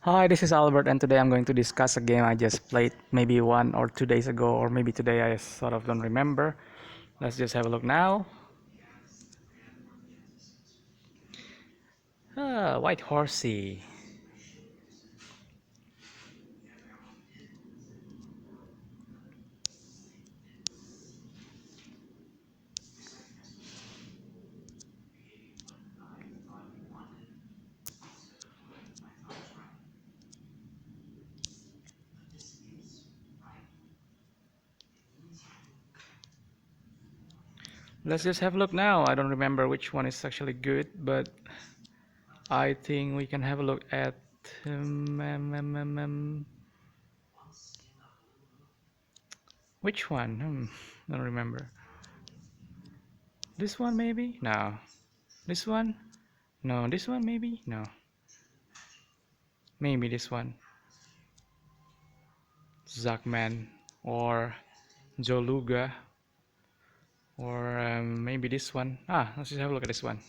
Hi, this is Albert, and today I'm going to discuss a game I just played maybe 1 or 2 days ago, or maybe today. I sort of don't remember. Let's just have a look now. White horsey. Let's just have a look now. I don't remember which one is actually good, but I think we can have a look at which one? Don't remember. This one maybe? No. This one? No. This one maybe? No. Maybe this one. Zachman or Joluga. Or maybe this one. Let's just have a look at this one.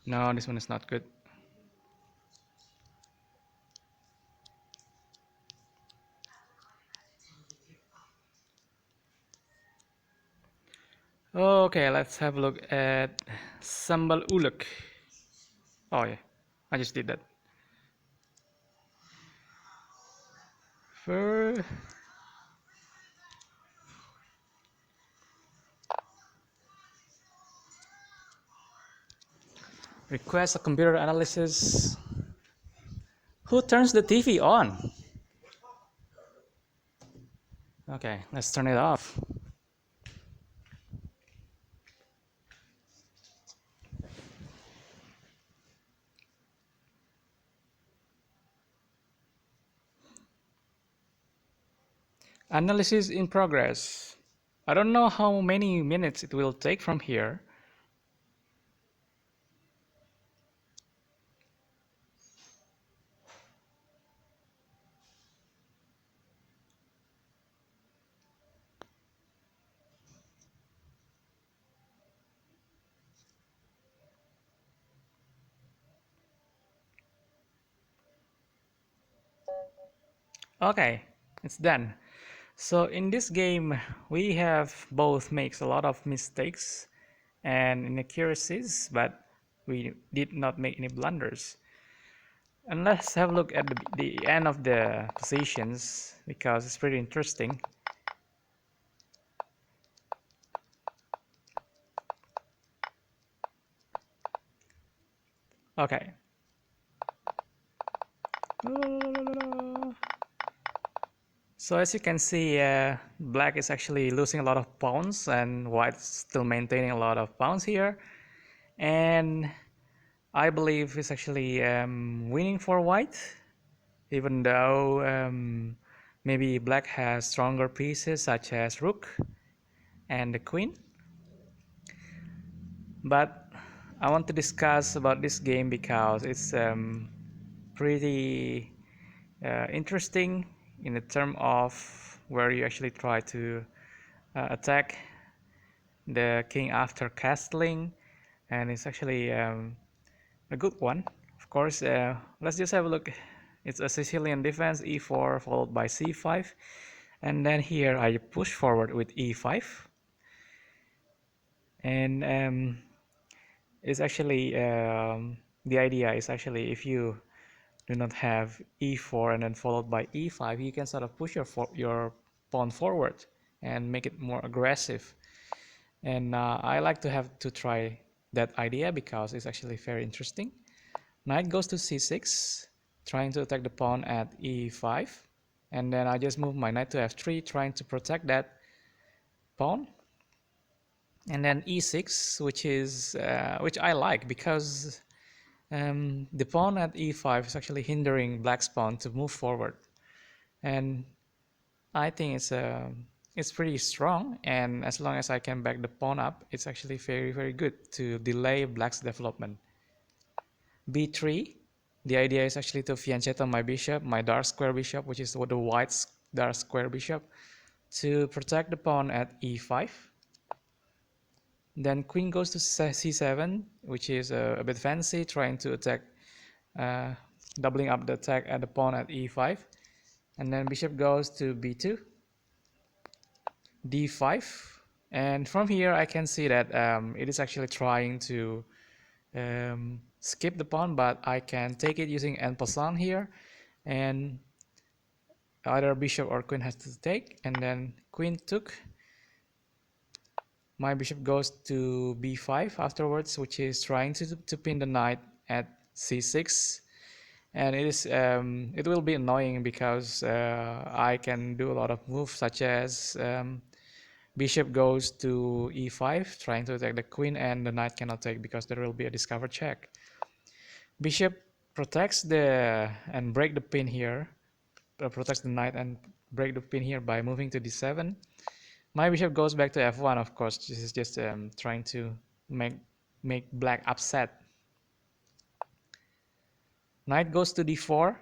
No, this one is not good. Okay, let's have a look at SambalOelek. Oh yeah, I just did that. For request a computer analysis. Who turns the TV on? Okay, let's turn it off. Analysis in progress. I don't know how many minutes it will take from here. Okay, it's done. So in this game, we have both makes a lot of mistakes and inaccuracies, but we did not make any blunders. And let's have a look at the end of the positions because it's pretty interesting. Okay. So as you can see, black is actually losing a lot of pawns and white still maintaining a lot of pawns here. And I believe it's actually winning for white, even though maybe black has stronger pieces such as rook and the queen. But I want to discuss about this game because it's pretty interesting in the term of where you actually try to attack the king after castling, and it's actually a good one. Of course, let's just have a look. It's a Sicilian defense, e4 followed by c5, and then here I push forward with e5, and it's actually the idea is actually if you do not have e4 and then followed by e5, you can sort of push your pawn forward and make it more aggressive. And I like to have to try that idea because it's actually very interesting. Knight goes to c6, trying to attack the pawn at e5, and then I just move my knight to f3, trying to protect that pawn. And then e6, which I like because the pawn at e5 is actually hindering black's pawn to move forward, and I think it's pretty strong. And as long as I can back the pawn up, it's actually very good to delay black's development. b3. The idea is actually to fianchetto my bishop, my dark square bishop, which is the white's dark square bishop, to protect the pawn at e5. Then queen goes to c7, which is a bit fancy, trying to attack, uh, doubling up the attack at the pawn at e5. And then bishop goes to b2, d5. And from here I can see that it is actually trying to skip the pawn, but I can take it using en passant here, and either bishop or queen has to take, and then queen took. My bishop goes to b5 afterwards, which is trying to pin the knight at c6, and it will be annoying because I can do a lot of moves such as bishop goes to e5, trying to attack the queen, and the knight cannot take because there will be a discovered check. Bishop protects the and break the pin here, protects the knight and break the pin here by moving to d7. My bishop goes back to f1. Of course, this is just trying to make black upset. Knight goes to d4,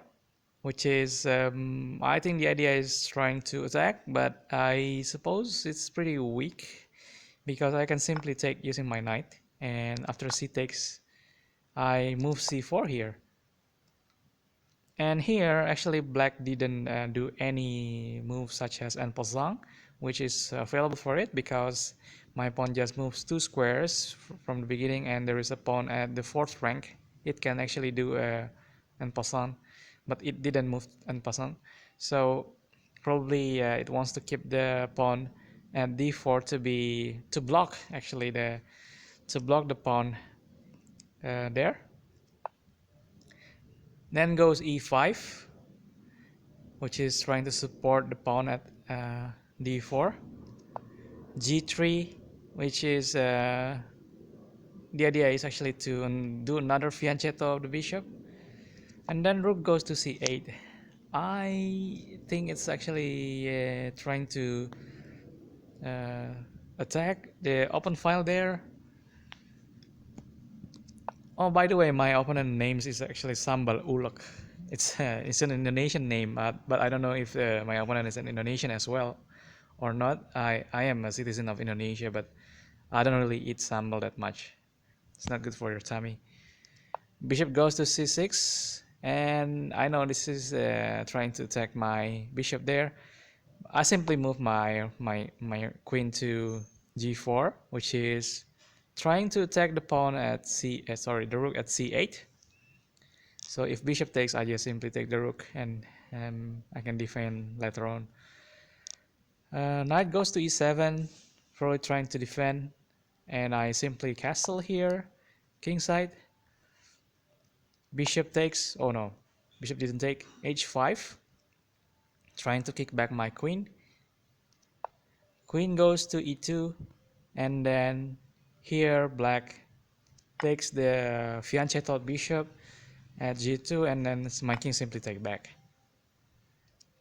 which is I think the idea is trying to attack, but I suppose it's pretty weak because I can simply take using my knight, and after c takes, I move c4 here. And here, actually, black didn't do any move such as en passant, which is available for it because my pawn just moves 2 squares from the beginning, and there is a pawn at the 4th rank. It can actually do en passant, but it didn't move en passant. So probably it wants to keep the pawn at d4 to block actually to block the pawn there. Then goes e5, which is trying to support the pawn at d4. g3, which is the idea is actually to do another fianchetto of the bishop. And then rook goes to c8. I think it's actually trying to attack the open file there. Oh, by the way, my opponent names is actually SambalOelek. It's an Indonesian name, but I don't know if my opponent is an Indonesian as well or not. I am a citizen of Indonesia, but I don't really eat sambal that much. It's not good for your tummy. Bishop goes to c6, and I know this is trying to attack my bishop there. I simply move my queen to g4, which is trying to attack the pawn at the rook at c8. So if bishop takes, I just simply take the rook, and I can defend later on. Knight goes to e7, probably trying to defend, and I simply castle here, kingside. Bishop takes, oh no, bishop didn't take, h5, trying to kick back my queen. Queen goes to e2, and then here black takes the fianchetto bishop at g2, and then my king simply take back.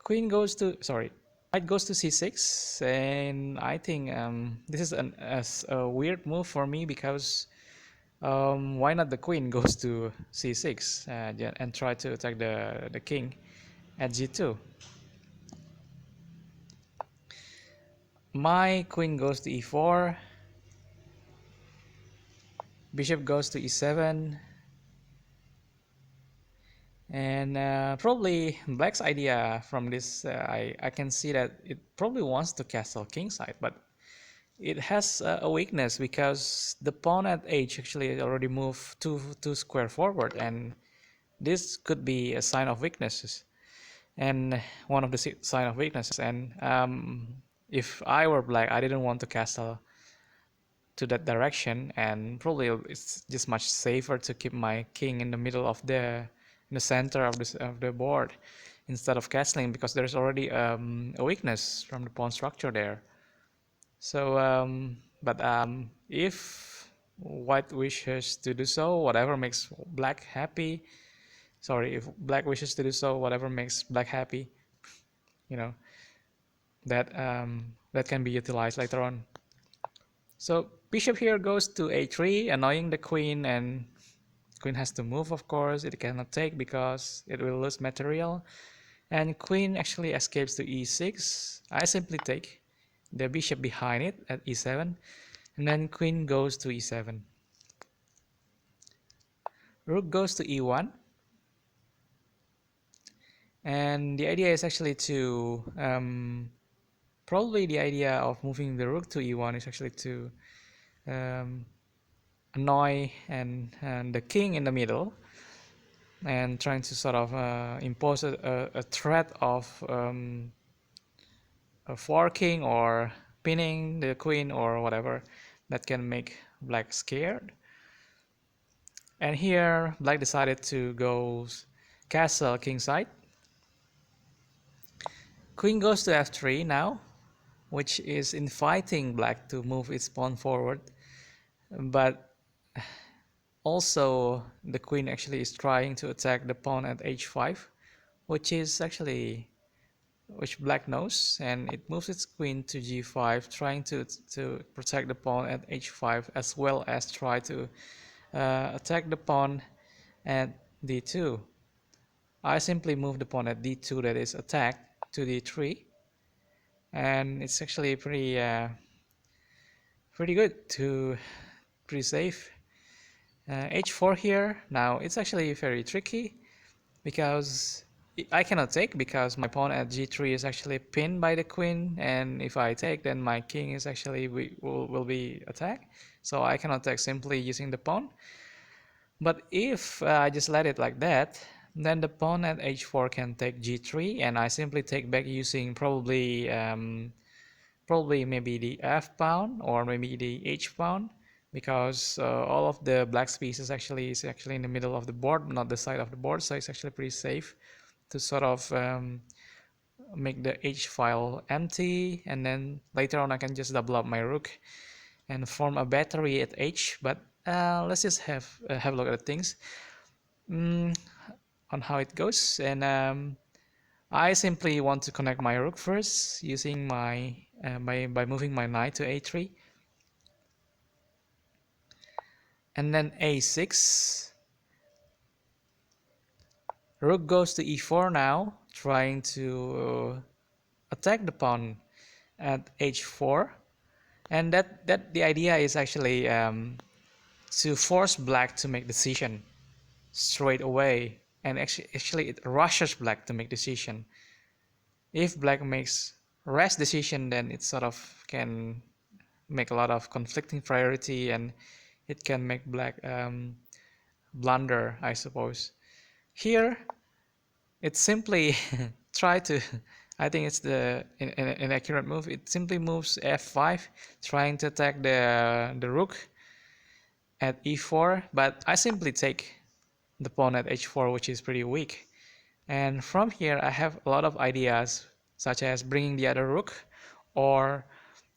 Queen goes to, sorry, knight goes to c6, and I think this is a weird move for me because why not the queen goes to c6 and try to attack the king at g2. My queen goes to e4, bishop goes to e7, and probably black's idea from this, I can see that it probably wants to castle kingside, but it has a weakness because the pawn at h actually already moved two square forward, and this could be a sign of weaknesses, and one of the sign of weaknesses. And if I were black, I didn't want to castle to that direction, and probably it's just much safer to keep my king in the middle of in the center of the board instead of castling, because there's already a weakness from the pawn structure there. So but if white wishes to do so, whatever makes black happy, sorry, if black wishes to do so, whatever makes black happy, you know, that that can be utilized later on. So bishop here goes to a3, annoying the queen, and queen has to move, of course. It cannot take because it will lose material. And queen actually escapes to e6. I simply take the bishop behind it at e7. And then queen goes to e7. Rook goes to e1. And the idea is actually to probably the idea of moving the rook to e1 is actually to um, annoy and the king in the middle, and trying to sort of impose a threat of forking or pinning the queen or whatever that can make black scared. And here black decided to go castle kingside. Queen goes to f3 now, which is inviting black to move its pawn forward, but also the queen actually is trying to attack the pawn at h5, which black knows, and it moves its queen to g5, trying to protect the pawn at h5, as well as try to attack the pawn at d2. I simply move the pawn at d2 that is attacked to d3, and it's actually pretty good to pretty safe. H4 here. Now it's actually very tricky because I cannot take, because my pawn at g3 is actually pinned by the queen, and if I take, then my king is actually will be attacked, so I cannot take simply using the pawn. But if I just let it like that, then the pawn at h4 can take g3, and I simply take back using probably maybe the f pawn or maybe the h pawn, because all of the black pieces is actually in the middle of the board, not the side of the board, so it's actually pretty safe to sort of make the h file empty, and then later on I can just double up my rook and form a battery at h. But let's just have a look at things on how it goes. And I simply want to connect my rook first using my by moving my knight to a3, and then a6. Rook goes to e4 now, trying to attack the pawn at h4, and that the idea is actually to force black to make decision straight away, and actually it rushes black to make decision. If black makes rash decision, then it sort of can make a lot of conflicting priority, and it can make black blunder, I suppose. Here it simply try to I think it's the inaccurate move. It simply moves f5, trying to attack the rook at e4, but I simply take the pawn at h4, which is pretty weak. And from here I have a lot of ideas, such as bringing the other rook, or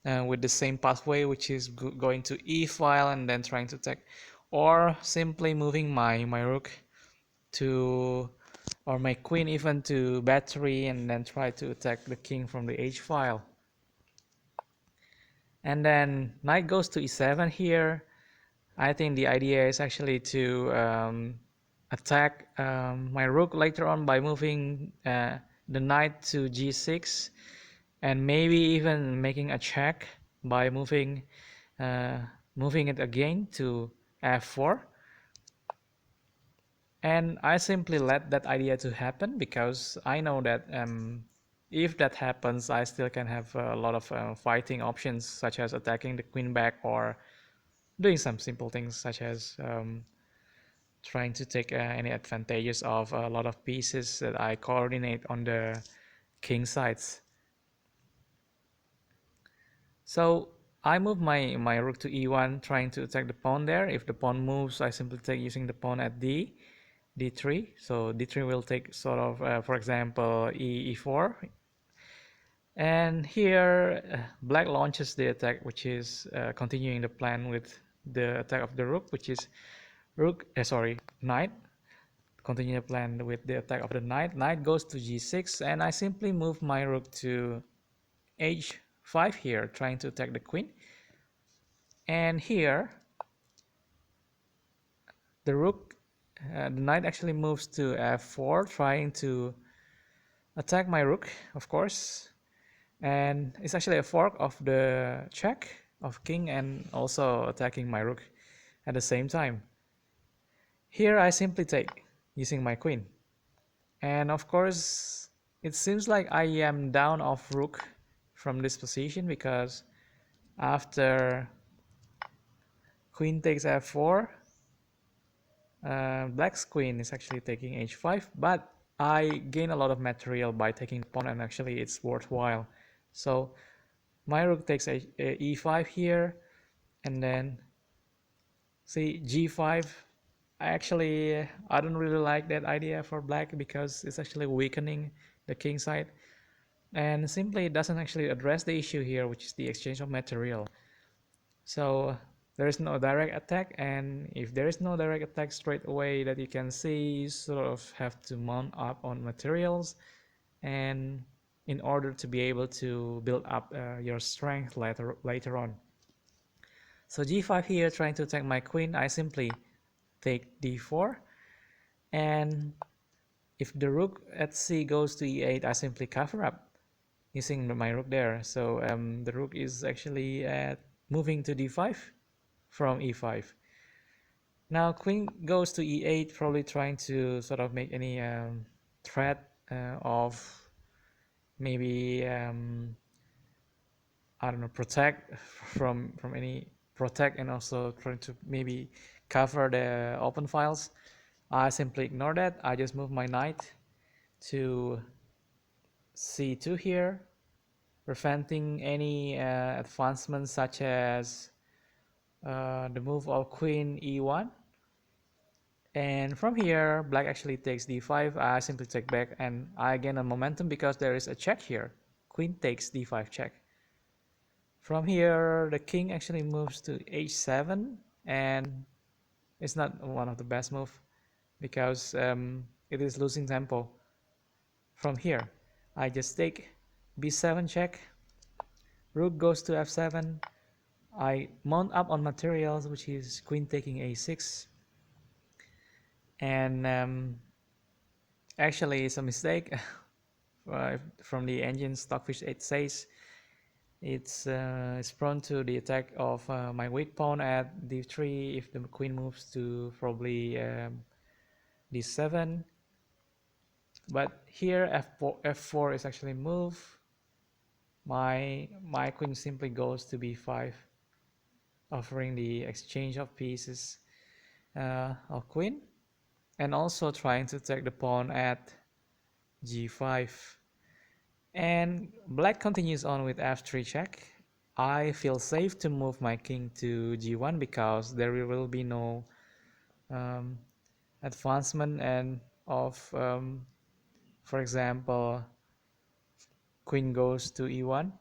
with the same pathway, which is going to e file and then trying to attack, or simply moving my rook to, or my queen even to battery, and then try to attack the king from the h file. And then knight goes to e7 here. I think the idea is actually to attack my rook later on by moving the knight to g6, and maybe even making a check by moving it again to f4. And I simply let that idea to happen, because I know that if that happens, I still can have a lot of fighting options, such as attacking the queen back, or doing some simple things such as trying to take any advantages of a lot of pieces that I coordinate on the king sides. So I move my rook to e1, trying to attack the pawn there. If the pawn moves, I simply take using the pawn at d3. So d3 will take sort of, for example, e4. And here black launches the attack, which is continuing the plan with the attack of the rook, which is knight. Continue the plan with the attack of the knight. Knight goes to g6, and I simply move my rook to h5 here, trying to attack the queen. And here the knight actually moves to f4, trying to attack my rook, of course. And it's actually a fork of the check, of king and also attacking my rook at the same time. Here I simply take using my queen. And of course, it seems like I am down off rook from this position because after queen takes f4, black's queen is actually taking h5, but I gain a lot of material by taking pawn, and actually it's worthwhile. So my rook takes e5 here, and then see g5. I don't really like that idea for black because it's actually weakening the king side, and simply it doesn't actually address the issue here, which is the exchange of material. So there is no direct attack, and if there is no direct attack straight away that you can see, you sort of have to mount up on materials, and in order to be able to build up your strength later on. So g5 here, trying to attack my queen, I simply take d4, and if the rook at c goes to e8, I simply cover up using my rook there. So the rook is actually moving to d5 from e5. Now queen goes to e8, probably trying to sort of make any threat of maybe I don't know, protect, and also trying to maybe cover the open files. I simply ignore that. I just move my knight to c2 here, preventing any advancements such as the move of queen e1. And from here, black actually takes d5. I simply take back, and I gain a momentum because there is a check here. Queen takes d5 check. From here, the king actually moves to h7, and it's not one of the best moves because it is losing tempo. From here, I just take b7 check, rook goes to f7, I mount up on materials, which is queen taking a6, and actually it's a mistake. From the engine Stockfish 8 says it's prone to the attack of my weak pawn at d3 if the queen moves to probably d7. But here f4 is actually moved. My queen simply goes to b5, offering the exchange of pieces of queen, and also trying to take the pawn at g5. And black continues on with f3 check. I feel safe to move my king to g1 because there will be no advancement and of for example, queen goes to e1.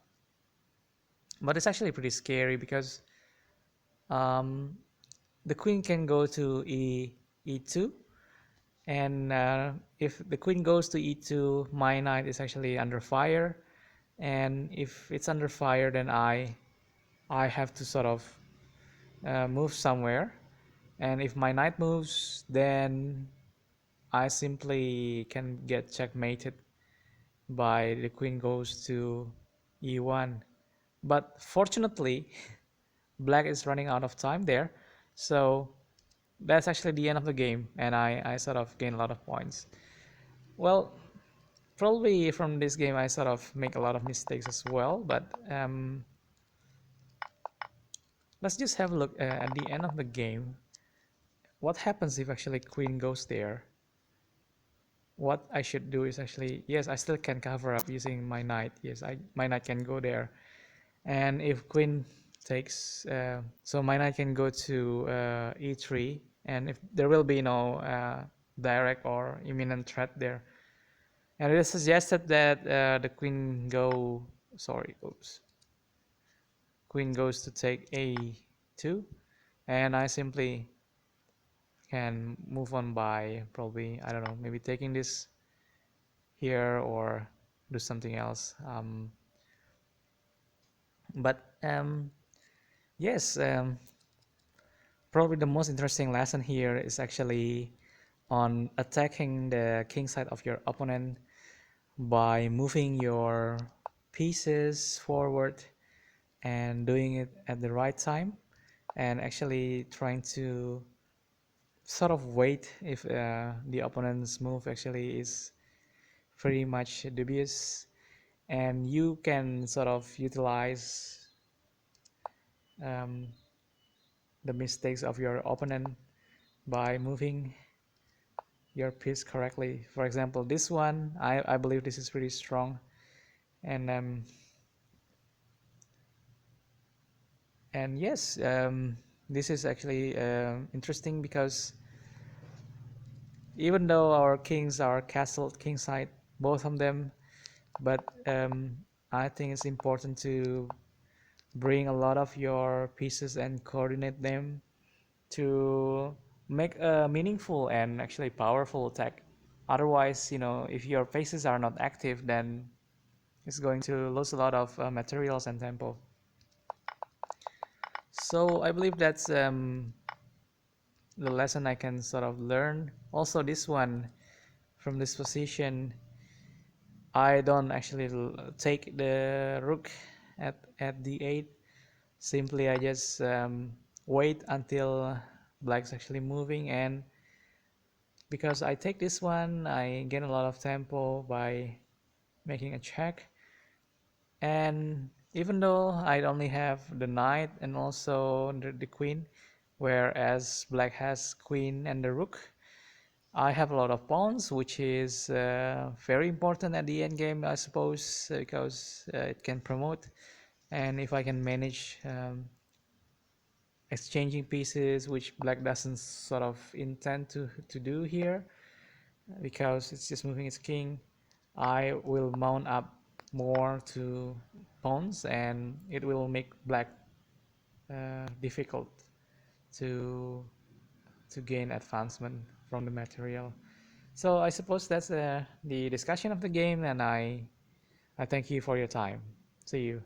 But it's actually pretty scary because um, the queen can go to e2, and if the queen goes to e2, my knight is actually under fire, and if it's under fire, then I have to sort of move somewhere, and if my knight moves, then I simply can get checkmated by the queen goes to e1. But fortunately, black is running out of time there, so that's actually the end of the game, and I sort of gain a lot of points. Well, probably from this game I sort of make a lot of mistakes as well, but let's just have a look at the end of the game. What happens if actually queen goes there? What I should do is actually, yes, I still can cover up using my knight. Yes, my knight can go there, and if queen takes, so my knight can go to e3, and if there will be no direct or imminent threat there, and it is suggested that the queen go, sorry, oops, queen goes to take a2, and I simply can move on by probably, I don't know, maybe taking this here or do something else. But yes, probably the most interesting lesson here is actually on attacking the king side of your opponent by moving your pieces forward and doing it at the right time, and actually trying to sort of wait if the opponent's move actually is pretty much dubious, and you can sort of utilize um, the mistakes of your opponent by moving your piece correctly. For example, this one, I believe this is pretty strong, and yes, this is actually interesting because even though our kings are castled kingside, both of them, but I think it's important to bring a lot of your pieces and coordinate them to make a meaningful and actually powerful attack. Otherwise, if your pieces are not active, then it's going to lose a lot of materials and tempo. So I believe that's the lesson I can sort of learn. Also, this one, from this position, I don't actually take the rook at d8. Simply, I just wait until black's actually moving, and because I take this one, I gain a lot of tempo by making a check. And even though I only have the knight and also the queen, whereas black has queen and the rook, I have a lot of pawns, which is very important at the end game, I suppose, because it can promote. And if I can manage exchanging pieces, which black doesn't sort of intend to do here, because it's just moving its king, I will mount up more to pawns, and it will make black difficult to gain advancement from the material. So I suppose that's the discussion of the game, and I thank you for your time. See you.